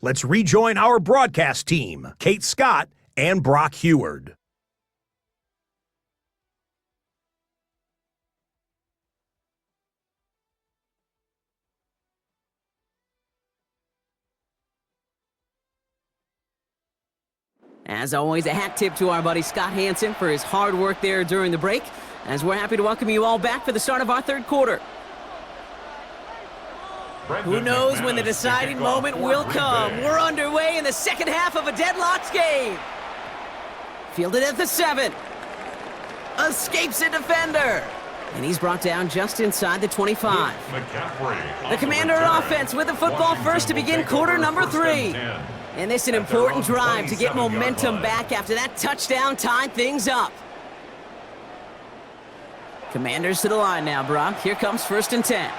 let's rejoin our broadcast team, Kate Scott and Brock Heward. As always, a hat tip to our buddy Scott Hansen for his hard work there during the break, as we're happy to welcome you all back for the start of our third quarter. Who knows when the deciding moment will come? We're underway in the second half of a deadlocked game. Fielded at the 7. Escapes a defender. And he's brought down just inside the 25. The Commander offense with the football first to begin quarter number 3. And this is an important drive to get momentum back after that touchdown tied things up. Commanders to the line now, Brock. Here comes 1st and 10.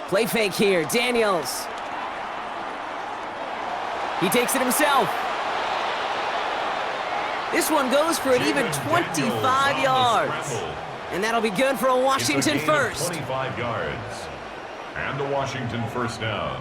Play fake here, Daniels. He takes it himself. This one goes for an even 25 yards. And that'll be good for a Washington first. 25 yards. And the Washington first down.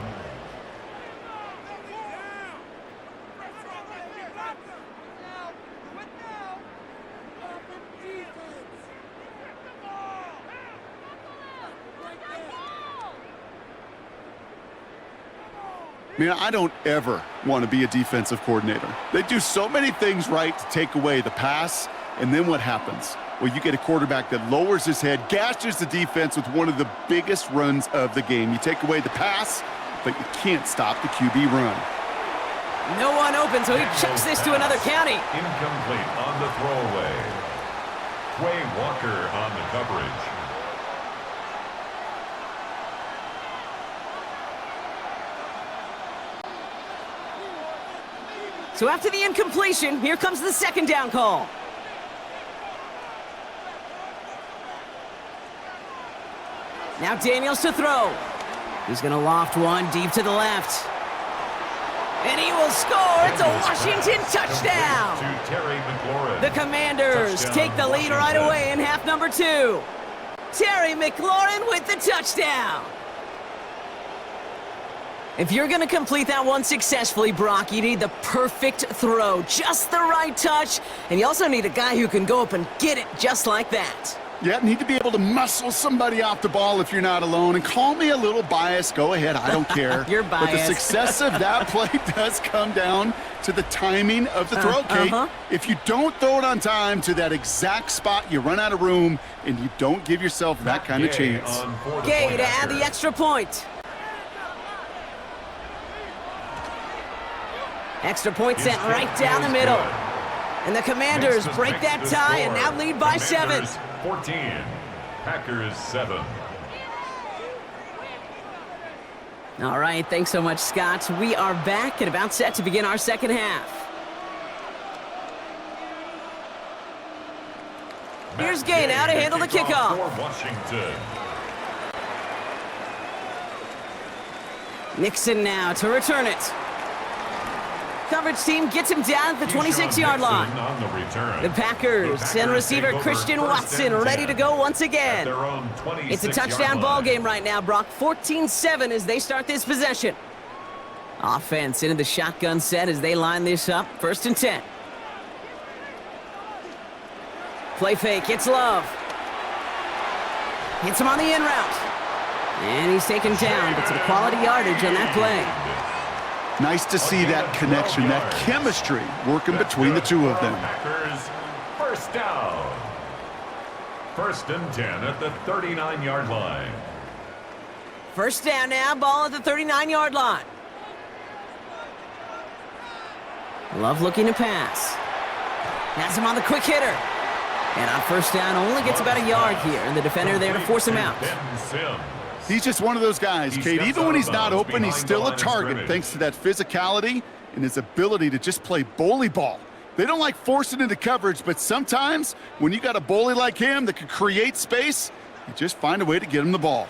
Man, I don't ever want to be a defensive coordinator. They do so many things right to take away the pass, and then what happens? Well, you get a quarterback that lowers his head, gashes the defense with one of the biggest runs of the game. You take away the pass, but you can't stop the QB run. No one open, so he chucks this to another county. Incomplete on the throwaway. Quay Walker on the coverage. So after the incompletion, here comes the second down call. Now Daniels to throw. He's going to loft one deep to the left. And he will score. It's a Washington touchdown. To Terry McLaurin. The Commanders take the lead right away in half number 2. Terry McLaurin with the touchdown. If you're going to complete that one successfully, Brock, you need the perfect throw, just the right touch, and you also need a guy who can go up and get it just like that. Yeah, need to be able to muscle somebody off the ball if you're not alone. And call me a little biased. Go ahead. I don't care. You're biased. But the success of that play does come down to the timing of the throw, Kate. If you don't throw it on time to that exact spot, you run out of room, and you don't give yourself that kind of chance. Gay to add the extra point. Extra point sent right down the middle. And the Commanders break that tie and now lead by 7. 14, Packers 7. All right, thanks so much, Scott. We are back and about set to begin our second half. Here's Gay now to handle the kickoff. For Washington. Nixon now to return it. Coverage team gets him down at the 26-yard line. The Packers send receiver Christian Watson ready to go once again. It's a touchdown ball game right now, Brock. 14-7 as they start this possession. Offense into the shotgun set as they line this up. 1st and 10. Play fake, it's Love. Hits him on the in route. And he's taken down, but some quality yardage on that play. Nice to see that connection, that chemistry working between the two of them. Packers first down. 1st and 10 at the 39-yard line. First down now, ball at the 39-yard line. Love looking to pass. Has him on the quick hitter. And on first down, only gets about a yard here, and the defender there to force him out. He's just one of those guys, Kate. Even when he's not open, he's still a target thanks to that physicality and his ability to just play bully ball. They don't like forcing into coverage, but sometimes when you got a bully like him that can create space, you just find a way to get him the ball.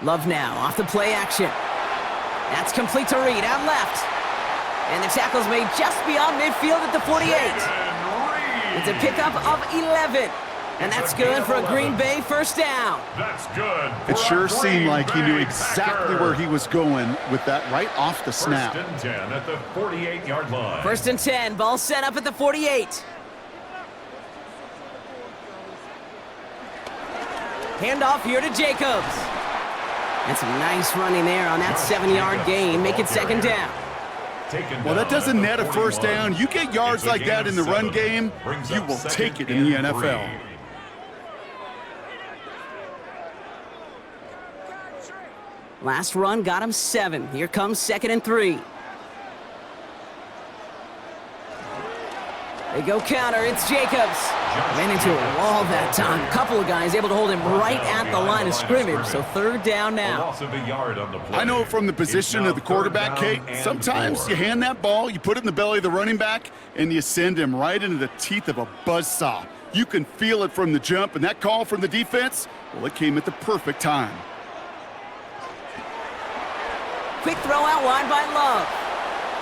Love now off the play action. That's complete to Reed out left. And the tackle's made just beyond midfield at the 48. It's a pickup of 11. And that's good for a Green Bay first down. That's good. It sure seemed like he knew exactly where he was going with that right off the snap. First and 10 at the 48-yard line. First and 10, ball set up at the 48. Handoff here to Jacobs. And some nice running there on that 7-yard gain. Make it second down. Well, that doesn't net a first down. You get yards like that in the run game, you will take it in the NFL. Last run got him 7. Here comes second and 3. They go counter. It's Jacobs. Ran into a wall that time. A couple of guys able to hold him right at the line of scrimmage. So third down now. I know from the position of the quarterback, Kate, sometimes you hand that ball, you put it in the belly of the running back, and you send him right into the teeth of a buzzsaw. You can feel it from the jump, and that call from the defense, well, it came at the perfect time. Quick throw out wide by Love.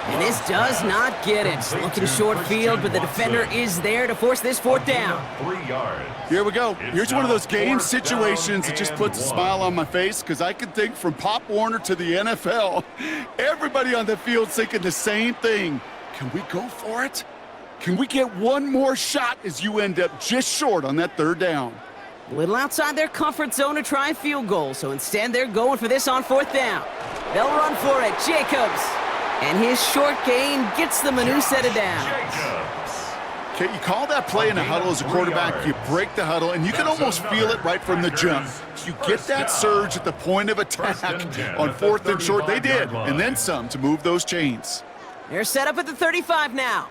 And this does not get it. Looking short field, but the defender is there to force this fourth down. 3 yards. Here we go. Here's one of those game situations that just puts a smile on my face because I can think from Pop Warner to the NFL. Everybody on the field thinking the same thing. Can we go for it? Can we get one more shot as you end up just short on that third down? A little outside their comfort zone to try a field goal, so instead they're going for this on fourth down. They'll run for it. Jacobs. And his short gain gets them a new set of downs. Okay, you call that play in a huddle as a quarterback, you break the huddle, and you can almost feel it right from the jump. You get that surge at the point of attack on fourth and short. They did, and then some to move those chains. They're set up at the 35 now.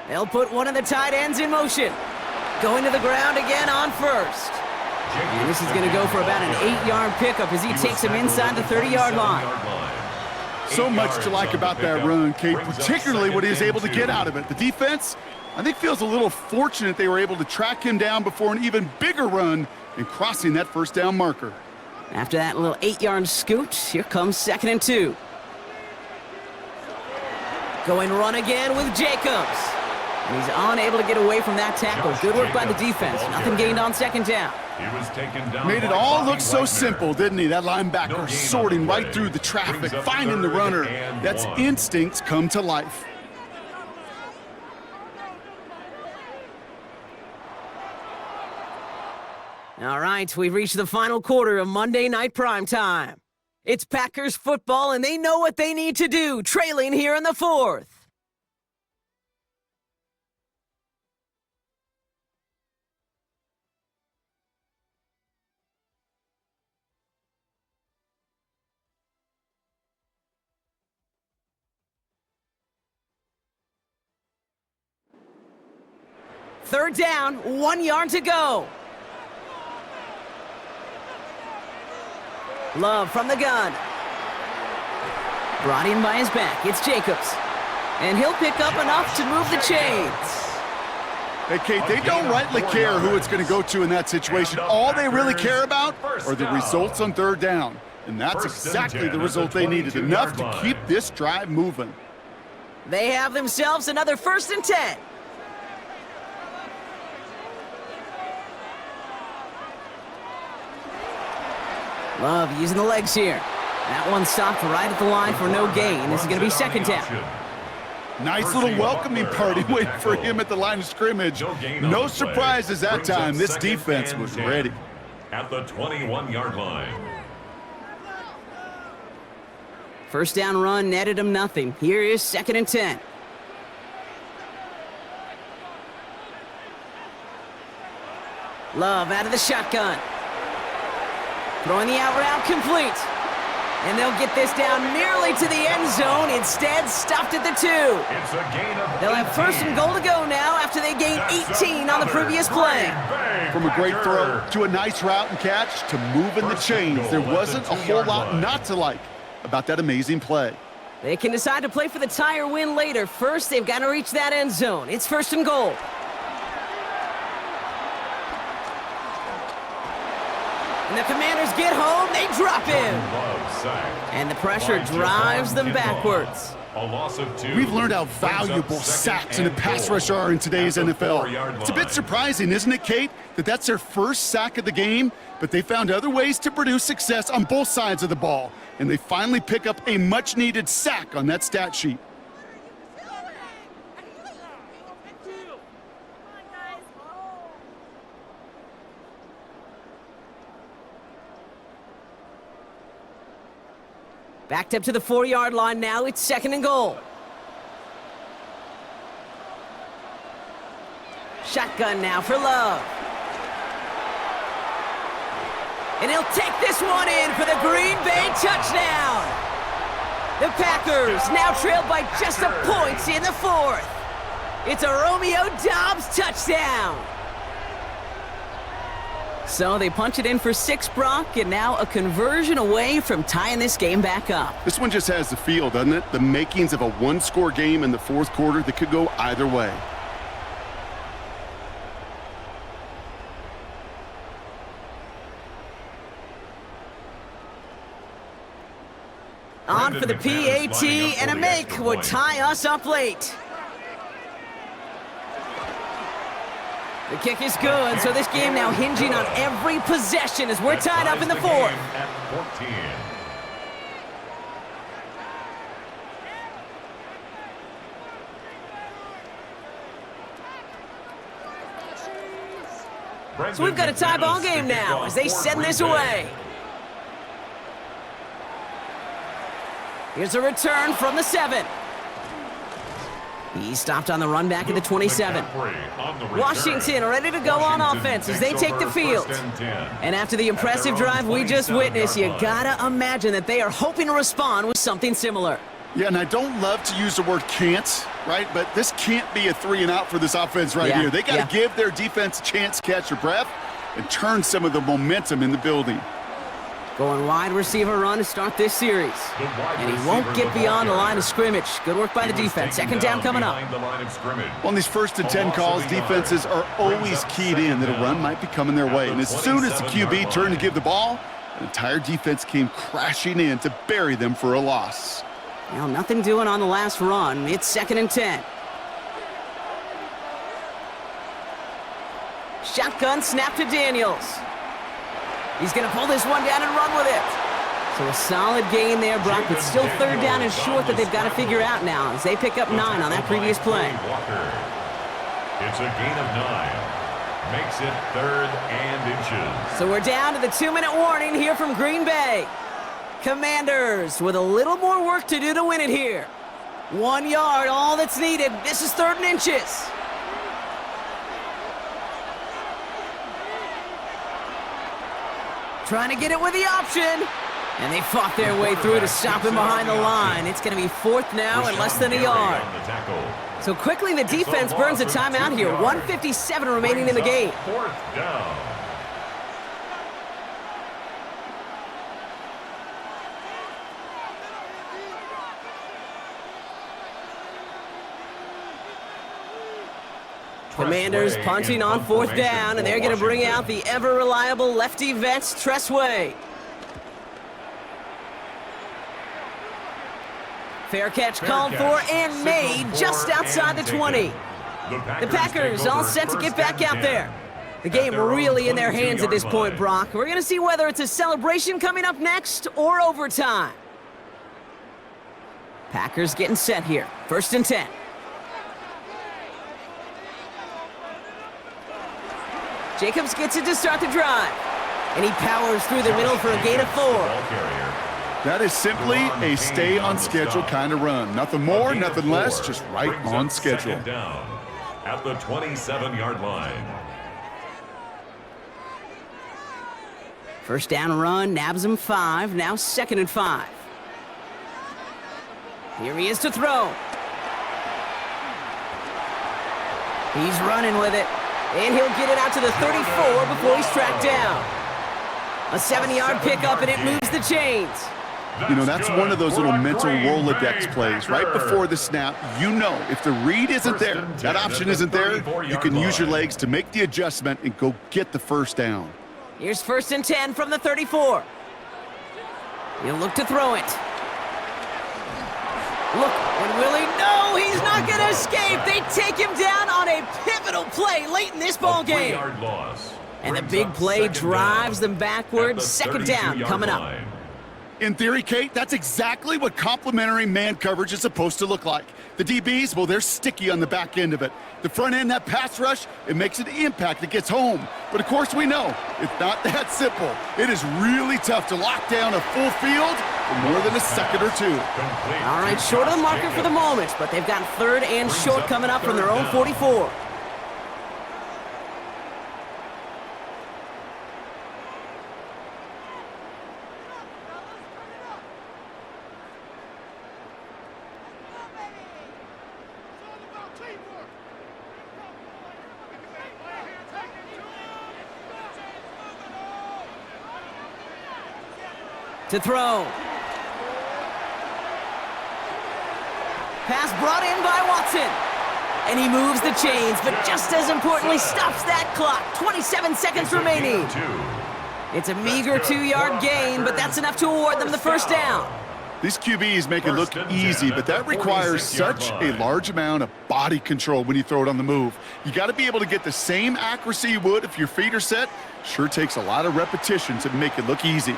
They'll put one of the tight ends in motion. Going to the ground again on first. And this is going to go for about an 8-yard pickup as he takes him inside the 30-yard line. So much to like about that run, Kate, particularly what he was able to get out of it. The defense, I think, feels a little fortunate they were able to track him down before an even bigger run and crossing that first down marker. After that little 8-yard scoot, here comes second and 2. Going run again with Jacobs. And he's unable to get away from that tackle. Good work by the defense. Nothing gained on second down. He was taken down. Made it all look so simple, didn't he? That linebacker sorting right through the traffic, finding the runner. That's instincts come to life. All right, we've reached the final quarter of Monday Night Primetime. It's Packers football, and they know what they need to do, trailing here in the fourth. Third down, 1 yard to go. Love from the gun. Brought in by his back. It's Jacobs. And he'll pick up enough to move the chains. Hey, Kate, they don't rightly care who it's going to go to in that situation. All they really care about are the results on third down. And that's exactly the result they needed, enough to keep this drive moving. They have themselves another 1st and 10. Love using the legs here. That one stopped right at the line for no gain. This is going to be second down. Nice little welcoming party waiting for him at the line of scrimmage. No surprises that time. This defense was ready. At the 21-yard line. First down run netted him nothing. Here is second and 10. Love out of the shotgun. Throwing the out route complete. And they'll get this down nearly to the end zone. Instead, stopped at the 2. It's a gain of They'll have 1st and goal to go now after they gained 18 on the previous play. From a great throw to a nice route and catch to moving the chains, there wasn't a whole lot not to like about that amazing play. They can decide to play for the tie or win later. First, they've got to reach that end zone. It's 1st and goal. And the Commanders get home, they drop him. And the pressure drives them backwards. A loss of 2. We've learned how valuable sacks and a pass rush are in today's NFL. It's a bit surprising, isn't it, Kate, that that's their first sack of the game, but they found other ways to produce success on both sides of the ball, and they finally pick up a much-needed sack on that stat sheet. Backed up to the 4-yard line now. It's 2nd and goal. Shotgun now for Love. And he'll take this one in for the Green Bay touchdown. The Packers now trailed by just a point in the 4th. It's a Romeo Doubs touchdown. So they punch it in for 6, Brock, and now a conversion away from tying this game back up. This one just has the feel, doesn't it? The makings of a one-score game in the 4th quarter that could go either way. On for the PAT, and a make would tie us up late. The kick is good, so this game now hinging on every possession as we're tied up in the 4th. At 14. So we've got a tie ball game now as they send this away. Here's a return from the 7. He stopped on the run back at the 27. Washington ready to go on offense as they take the field. And after the impressive drive we just witnessed, you gotta imagine that they are hoping to respond with something similar. Yeah, and I don't love to use the word can't, right? But this can't be a 3-and-out for this offense right here. They got to give their defense a chance to catch their breath and turn some of the momentum in the building. Going wide receiver run to start this series. And he won't get beyond the line of scrimmage. Good work by the defense. 2nd down coming up. On these 1st and 10 calls, defenses are always keyed in that a run might be coming their way. And as soon as the QB turned to give the ball, the entire defense came crashing in to bury them for a loss. Well, nothing doing on the last run. It's 2nd and 10. Shotgun snap to Daniels. He's going to pull this one down and run with it. So a solid gain there, Brock, but still 3rd down and short that they've got to figure out now as they pick up 9 on that previous play. It's a gain of 9. Makes it 3rd and inches. So we're down to the 2-minute warning here from Green Bay. Commanders with a little more work to do to win it here. 1 yard, all that's needed. This is 3rd and inches. Trying to get it with the option. And they fought their way through to stop him behind the line. It's going to be 4th now and less than a yard. So quickly the defense burns a timeout here. 1:57 remaining in the game. 4th down. Commanders punting on 4th down, and they're going to bring out the ever-reliable lefty vets, Tressway. Fair catch called for and made just outside the 20. The Packers all set to get back out there. The game really in their hands at this point, Brock. We're going to see whether it's a celebration coming up next or overtime. Packers getting set here. 1st and 10. Jacobs gets it to start the drive. And he powers through the middle for a gain of 4. That is simply a stay-on-schedule kind of run. Nothing more, nothing less, just right on schedule. Down at the 27-yard line. 1st down run, nabs him 5, now 2nd and 5. Here he is to throw. He's running with it. And he'll get it out to the 34 before he's tracked down. A 7-yard pickup, and it moves the chains. You know, that's one of those little mental Rolodex plays. Right before the snap, you know if the read isn't there, that option isn't there, you can use your legs to make the adjustment and go get the 1st down. Here's 1st and 10 from the 34. He'll look to throw it. Look, and will he? No, he's not going to escape. They take him down on a pivotal play late in this ball game. A 3-yard loss. And the big play drives them backwards. Second down coming up. In theory, Kate, that's exactly what complementary man coverage is supposed to look like. The DBs, well, they're sticky on the back end of it. The front end, that pass rush, it makes an impact. It gets home. But of course, we know it's not that simple. It is really tough to lock down a full field for more than a second or two. All right, short of the marker for the moment, but they've got third and short coming up from their own 44. To throw. Pass brought in by Watson. And he moves the chains, but just as importantly, stops that clock. 27 seconds remaining. It's a meager 2-yard gain, but that's enough to award them the first down. These QBs make it look easy, but that requires such a large amount of body control when you throw it on the move. You got to be able to get the same accuracy you would if your feet are set. Sure takes a lot of repetition to make it look easy.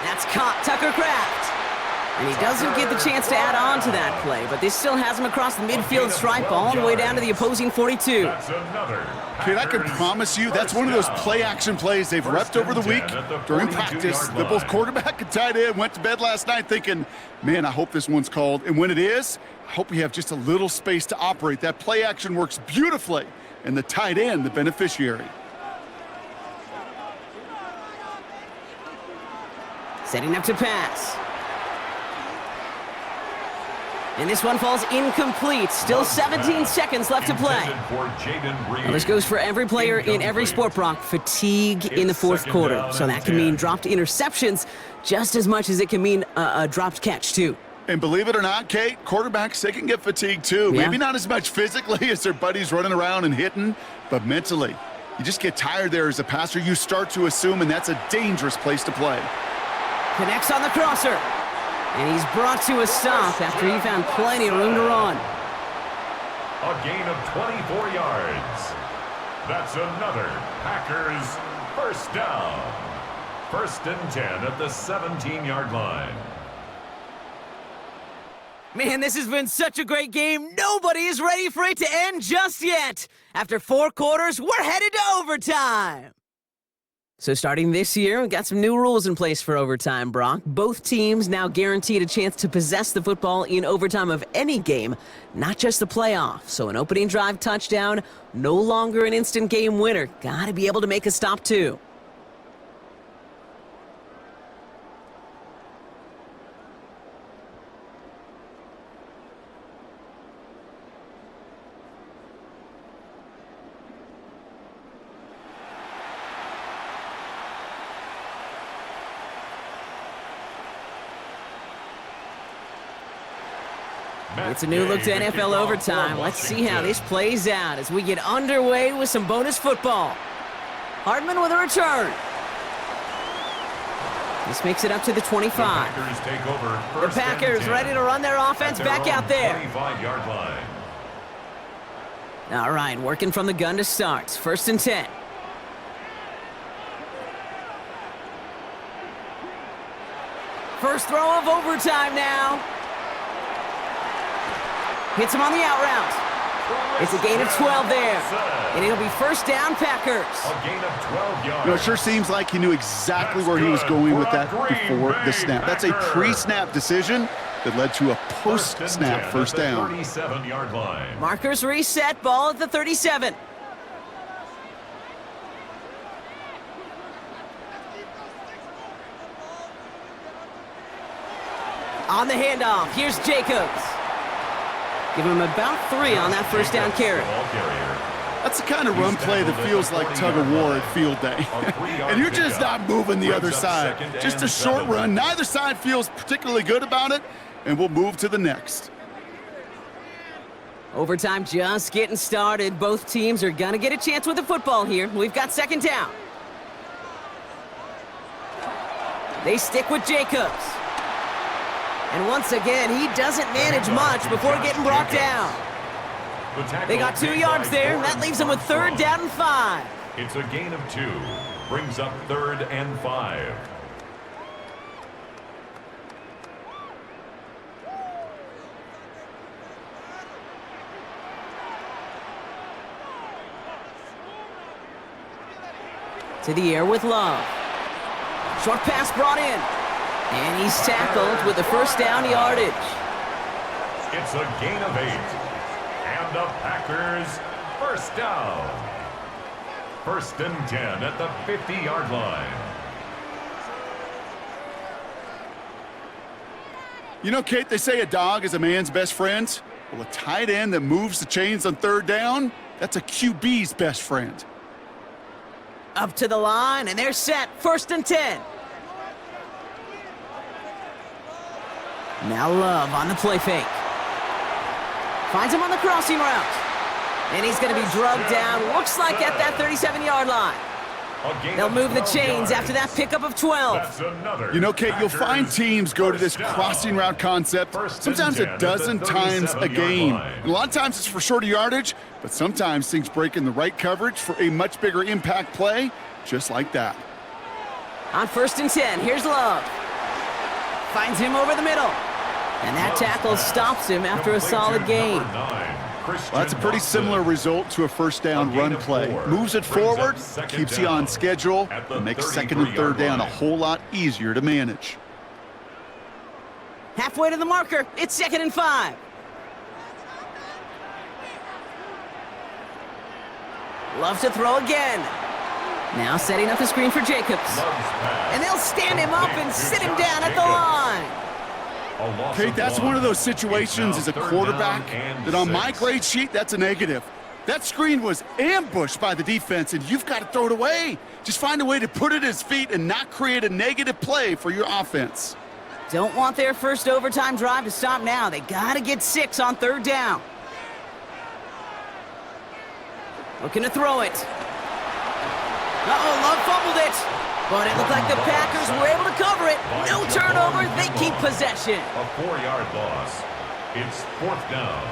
That's caught Tucker Kraft. And he doesn't get the chance to add on to that play, but this still has him across the midfield stripe all the way down to the opposing 42. Kid, I can promise you that's one of those play-action plays they've repped over the week during practice. The both quarterback and tight end went to bed last night thinking, man, I hope this one's called. And when it is, I hope we have just a little space to operate. That play-action works beautifully, and the tight end, the beneficiary. Setting up to pass. And this one falls incomplete. Still 17 seconds left to play. Well, this goes for every player in every sport, Brock. Fatigue in the fourth quarter. So that can mean dropped interceptions just as much as it can mean a dropped catch, too. And believe it or not, Kate, quarterbacks, they can get fatigued, too. Yeah. Maybe not as much physically as their buddies running around and hitting, but mentally. You just get tired there as a passer. You start to assume, and that's a dangerous place to play. Connects on the crosser. And he's brought to a stop after he found plenty of room to run. A gain of 24 yards. That's another Packers first down. 1st and 10 at the 17-yard line. Man, this has been such a great game. Nobody is ready for it to end just yet. After 4 quarters, we're headed to overtime. So starting this year, we've got some new rules in place for overtime, Brock. Both teams now guaranteed a chance to possess the football in overtime of any game, not just the playoff. So an opening drive touchdown, no longer an instant game winner. Got to be able to make a stop, too. It's a new look to NFL overtime. Let's see how this plays out as we get underway with some bonus football. Hardman with a return. This makes it up to the 25. The Packers ready to run their offense back out there. 25-yard line. All right, working from the gun to start. 1st and 10. First throw of overtime now. Hits him on the out route. It's a gain of 12 there. And it'll be first down, Packers. A gain of 12 yards. You know, it sure seems like he knew exactly where he was going with that before the snap. That's a pre-snap decision that led to a post-snap first down. 37-yard line. Markers reset, ball at the 37. On the handoff, here's Jacobs. Give him about 3 on that first down carry. That's the kind of run play that feels like tug-of-war at field day. And you're just not moving the other side. Just a short run. Neither side feels particularly good about it, and we'll move to the next. Overtime just getting started. Both teams are going to get a chance with the football here. We've got second down. They stick with Jacobs. And once again, he doesn't manage much before getting brought down. They got 2 yards there. That leaves them with 3rd down and 5. It's a gain of 2. Brings up 3rd and 5. To the air with Love. Short pass brought in. And he's tackled with the 1st down yardage. It's a gain of 8. And the Packers 1st down. 1st and 10 at the 50-yard line. You know, Kate, they say a dog is a man's best friend. Well, a tight end that moves the chains on 3rd down, that's a QB's best friend. Up to the line, and they're set. 1st and 10. Now Love on the play fake. Finds him on the crossing route. And he's going to be drugged down, looks like at that 37-yard line. They'll move the chains after that pickup of 12. You know, Kate, you'll find teams go to this crossing route concept sometimes a dozen times a game. And a lot of times it's for shorter yardage, but sometimes things break in the right coverage for a much bigger impact play, just like that. On 1st and 10, here's Love. Finds him over the middle. And that tackle stops him after a solid gain. Well, that's a pretty similar result to a 1st down run play. Moves it forward, keeps you on schedule, and makes 2nd and 3rd down a whole lot easier to manage. Halfway to the marker, it's 2nd and 5. Love to throw again. Now setting up the screen for Jacobs. And they'll stand him up and sit him down at the line. Kate, that's one of those situations as a quarterback that on my grade sheet, that's a negative. That screen was ambushed by the defense, and you've got to throw it away. Just find a way to put it at his feet and not create a negative play for your offense. Don't want their first overtime drive to stop now. They got to get 6 on 3rd down. Looking to throw it. Uh-oh, Love fumbled it. But it looked like the Packers were able to cover it. No turnover, they keep possession. A 4-yard loss. It's 4th down.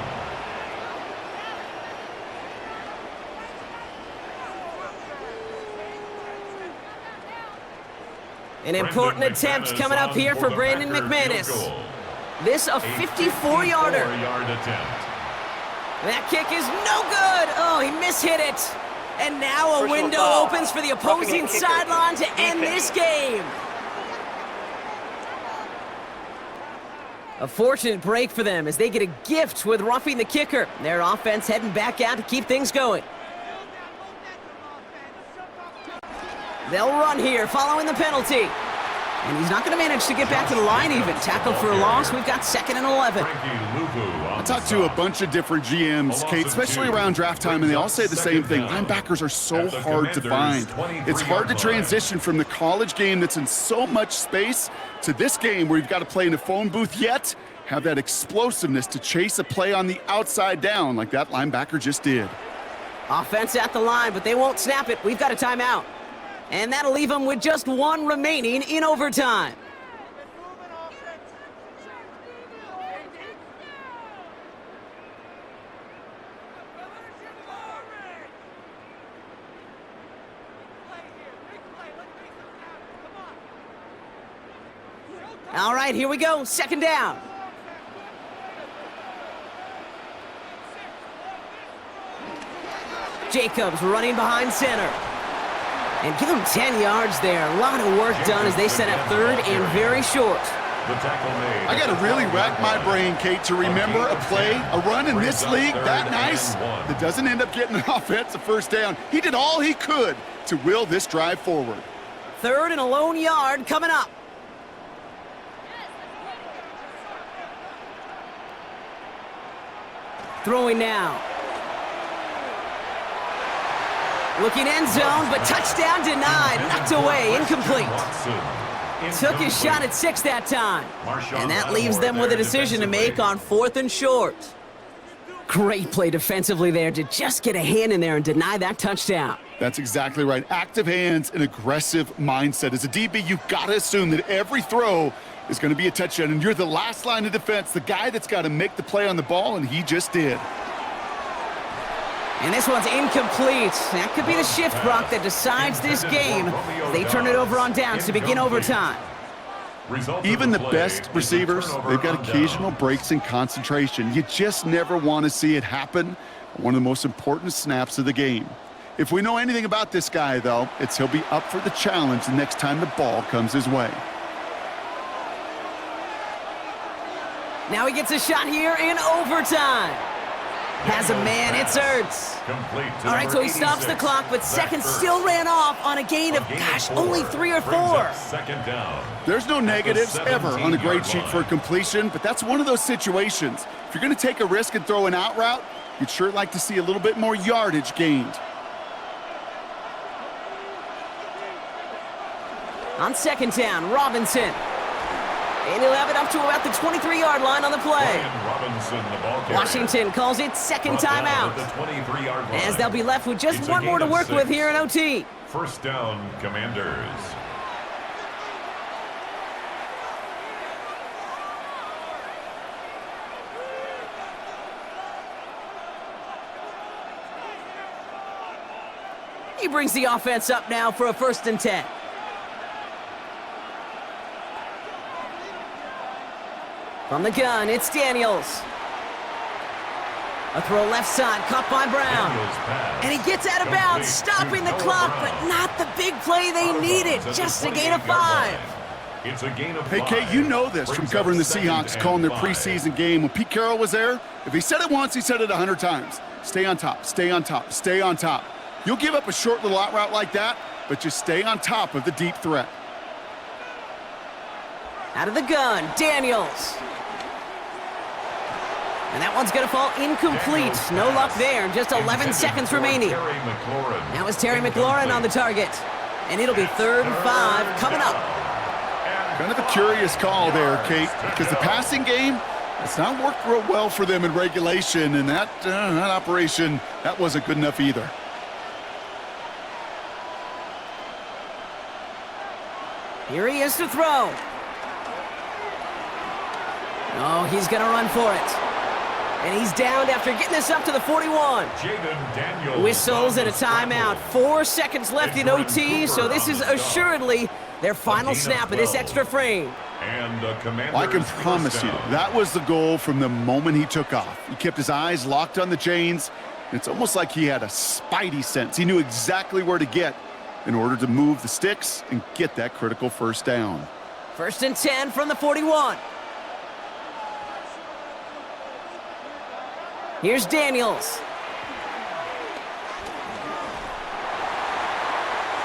An important attempt coming up here for Brandon McManus. This a 54-yarder. That kick is no good. Oh, he mishit it. And now a window opens for the opposing sideline to end this game. A fortunate break for them as they get a gift with roughing the kicker. Their offense heading back out to keep things going. They'll run here following the penalty. And he's not going to manage to get back to the line even. Tackled for a loss. We've got 2nd and 11. I talked to a bunch of different GMs, Kate, especially around draft time, and they all say the same thing. Linebackers are so hard to find. It's hard to transition from the college game that's in so much space to this game where you've got to play in a phone booth yet have that explosiveness to chase a play on the outside down like that linebacker just did. Offense at the line, but they won't snap it. We've got a timeout. And that'll leave them with just 1 remaining in overtime. All right, here we go. 2nd down. Jacobs running behind center. And give them 10 yards there. A lot of work done as they set up 3rd and very short. I got to really rack my brain, Kate, to remember a play, a run in this league that nice that doesn't end up getting an offensive 1st down. He did all he could to will this drive forward. 3rd and a lone yard coming up. Throwing now. Looking end zone, but touchdown denied. Knocked away, incomplete. Took his shot at 6 that time. And that leaves them with a decision to make on 4th and short. Great play defensively there to just get a hand in there and deny that touchdown. That's exactly right. Active hands and aggressive mindset. As a DB, you've got to assume that every throw is going to be a touchdown, and you're the last line of defense, the guy that's got to make the play on the ball, and he just did. And this one's incomplete. That could be the shift, Brock, that decides this game. They turn it over on downs to begin overtime. Even the best receivers, they've got occasional breaks in concentration. You just never want to see it happen on one of the most important snaps of the game. If we know anything about this guy, though, it's he'll be up for the challenge the next time the ball comes his way. Now he gets a shot here in overtime. Has a man, it's Ertz. All right, so he stops the clock, but seconds still ran off on a gain of, gosh, only 3 or 4. There's no negatives ever on a grade sheet for a completion, but that's one of those situations. If you're going to take a risk and throw an out route, you'd sure like to see a little bit more yardage gained. On second down, Robinson. And he'll have it up to about the 23-yard line on the play. Washington calls it second timeout, as they'll be left with just one more to work with here in OT. First down, Commanders. He brings the offense up now for a 1st and 10. From the gun, it's Daniels. A throw left side, caught by Brown. And he gets out of bounds, stopping the clock, but not the big play they needed. Just a gain of 5. It's a gain of 5. Hey, Kate, you know this from covering the Seahawks, calling their preseason game. When Pete Carroll was there, if he said it once, he said it 100 times. Stay on top, stay on top, stay on top. You'll give up a short little out route like that, but just stay on top of the deep threat. Out of the gun, Daniels. And that one's going to fall incomplete. No luck there. Just 11 seconds remaining. That was Terry McLaurin on the target. And it'll be 3rd and 5 coming up. Kind of a curious call there, Kate, because the passing game, it's not worked real well for them in regulation, and that operation, that wasn't good enough either. Here he is to throw. Oh, he's going to run for it. And he's downed after getting this up to the 41. Whistles and a timeout. 4 seconds left in OT, so this is assuredly their final snap of this extra frame. Well, I can promise you, that was the goal from the moment he took off. He kept his eyes locked on the chains. It's almost like he had a spidey sense. He knew exactly where to get in order to move the sticks and get that critical 1st down. 1st and 10 from the 41. Here's Daniels.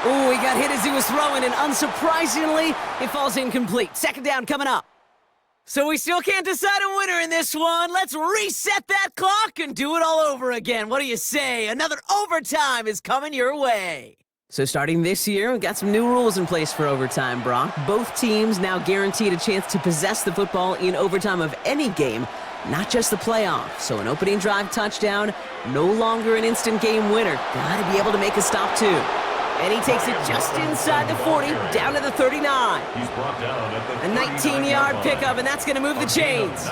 Ooh, he got hit as he was throwing, and unsurprisingly, it falls incomplete. 2nd down coming up. So we still can't decide a winner in this one. Let's reset that clock and do it all over again. What do you say? Another overtime is coming your way. So starting this year, we've got some new rules in place for overtime, Brock. Both teams now guaranteed a chance to possess the football in overtime of any game, not just the playoff. So an opening drive touchdown, no longer an instant game winner. Gotta be able to make a stop too. And he takes it just inside the 40, down to the 39. He's brought down at the A 19-yard pickup, and that's gonna move the chains.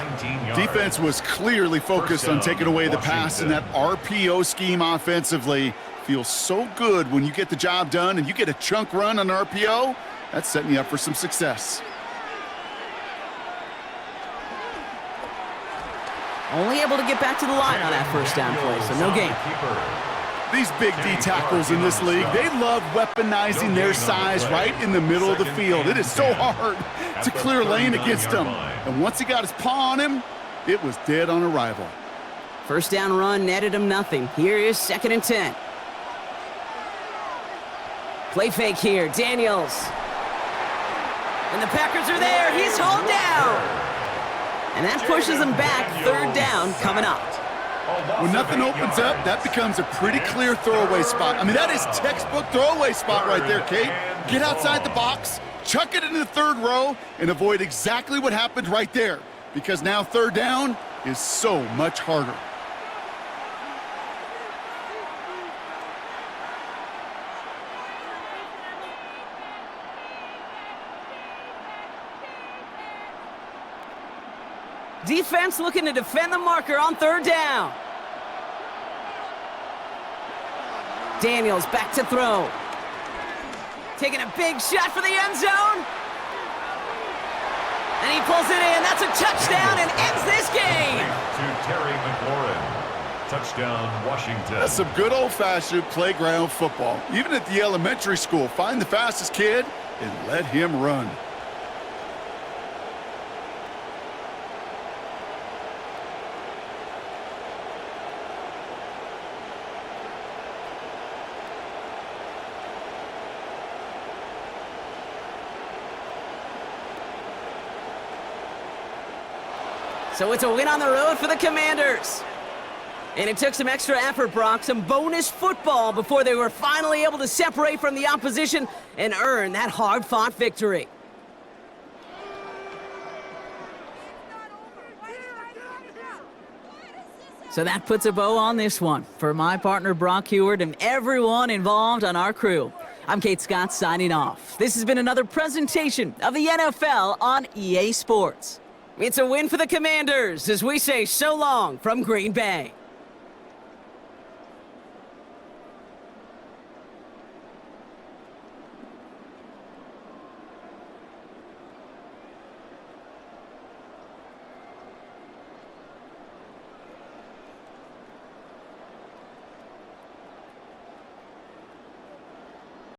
Defense was clearly focused on taking away the pass in that RPO scheme offensively. Feels so good when you get the job done and you get a chunk run on RPO. That's setting you up for some success. Only able to get back to the line on that 1st down play, so no gain. These big D tackles in this league, they love weaponizing their size right in the middle of the field. It is so hard to clear lane against them. And once he got his paw on him, it was dead on arrival. 1st down run netted him nothing. Here is 2nd and 10. Play fake here, Daniels. And the Packers are there. He's hauled down. And that pushes him back. 3rd down coming up. When nothing opens up, that becomes a pretty clear throwaway spot. I mean, that is textbook throwaway spot right there, Kate. Get outside the box, chuck it into the 3rd row, and avoid exactly what happened right there. Because now 3rd down is so much harder. Defense looking to defend the marker on 3rd down. Daniels back to throw. Taking a big shot for the end zone. And he pulls it in. That's a touchdown and ends this game. To Terry McLaurin. Touchdown, Washington. That's some good old-fashioned playground football. Even at the elementary school, find the fastest kid and let him run. So it's a win on the road for the Commanders. And it took some extra effort, Brock, some bonus football before they were finally able to separate from the opposition and earn that hard-fought victory. So that puts a bow on this one. For my partner, Brock Heward, and everyone involved on our crew, I'm Kate Scott signing off. This has been another presentation of the NFL on EA Sports. It's a win for the Commanders as we say so long from Green Bay.